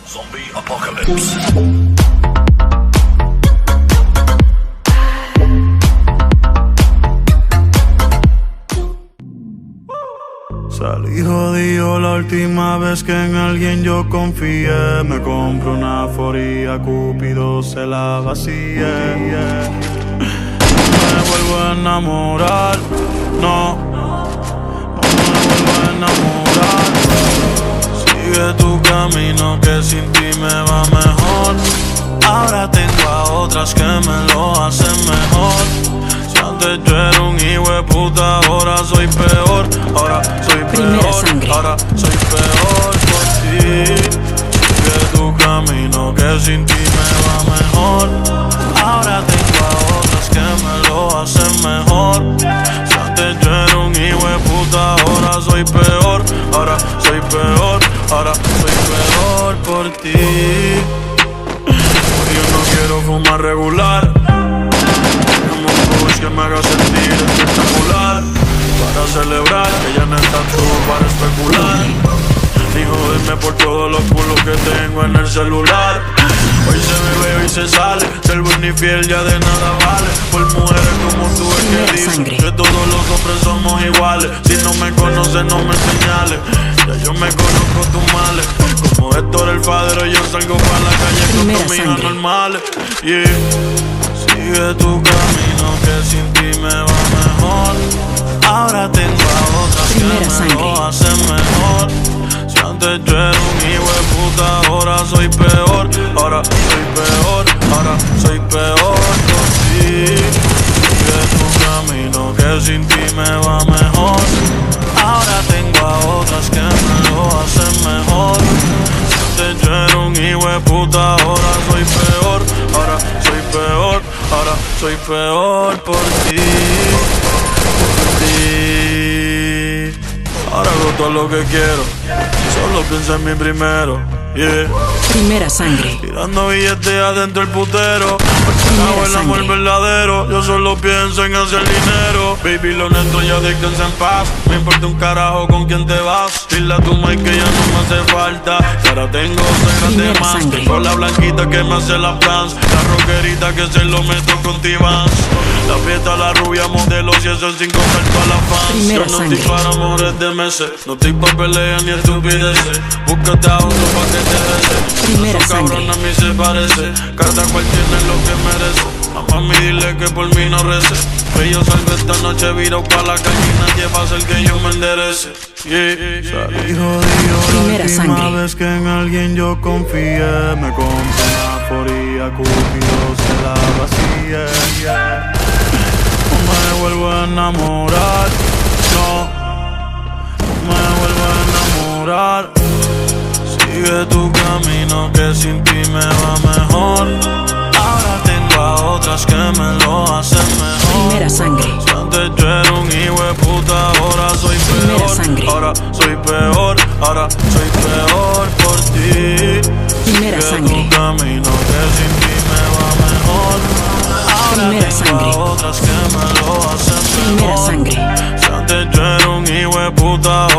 Zombie Apocalypse. Salí jodido la última vez que en alguien yo confié. Me compro una foría, Cupido se la vacía. No me vuelvo a enamorar, no me vuelvo a enamorar. Sigue tu camino que sin ti me va mejor. Ahora tengo a otras que me lo hacen mejor. Si antes yo era un hijo de puta, ahora soy peor. Ahora soy peor, ahora soy peor por ti. Sigue tu camino que sin ti me va mejor. Ahora tengo a otras que me lo hacen mejor. Si antes yo era un hijo de puta, ahora soy peor. Ahora soy peor, ahora soy peor por ti. Yo no quiero fumar regular. Quiero un push que me haga sentir espectacular. Para celebrar que ya no estás tú para especular. Y joderme por todos los culos que tengo en el celular. Hoy se bebe, hoy se sale. Ser buen y fiel ya de nada vale. Por mujeres como tú es que dicen que todos los hombres somos iguales. Si no me conoces no me señales. Ya yo me conozco tus males. Como Héctor el Fadero yo salgo para la calle con tus hijas normales. Yeah. Sigue tu camino que sin ti me va mejor. Ahora tengo a otras que me lo hacen mejor. Si antes yo era un hijo de puta, ahora soy peor. Ahora soy peor, ahora soy peor por ti. Sigue tu camino que sin ti me va mejor. Ahora tengo a otras que me lo hacen mejor. Si antes yo era un hijo de puta, ahora soy peor. Ahora soy peor, ahora soy peor por ti. Ahora hago todo lo que quiero, solo pienso en mí primero, yeah. Primera sangre. Tirando billetes adentro el putero. Porque hago el amor verdadero. Yo solo pienso en hacer dinero. Baby, lo neto ya descansa en paz. Me importa un carajo con quién te vas. Dile a tu Mike que ya no me hace falta. Que ahora tengo cejas de más. Tengo la blanquita que me hace la plans. La rockerita que se lo meto con T-Vans. La fiesta, la rubia modelo. Si eso es sin coger pa' la fans. Yo no estoy para amores de meses. No estoy pa' peleas ni estupideces. Búscate a otro pa' que te rece. Primera Esa cabrona a mí se parece. Cada cual tiene lo que merece. A mami dile que por mí no rece. Que yo salgo esta noche virado pa' la calle y nadie va a hacer que yo me enderece. Salí jodido la última vez que en alguien yo confié. Me compré una foría, Cupido se la vacía. No me vuelvo a enamorar, no me vuelvo a enamorar. Sigue tu camino que sin ti me va mejor. Ahora tengo a otras que me lo hacen mejor. Primera sangre. Si antes yo era un hijo de puta, ahora soy peor. Ahora soy peor, ahora soy peor por ti. Primera sangre. Sigue tu camino que sin ti me va mejor. Ahora tengo a otras que me lo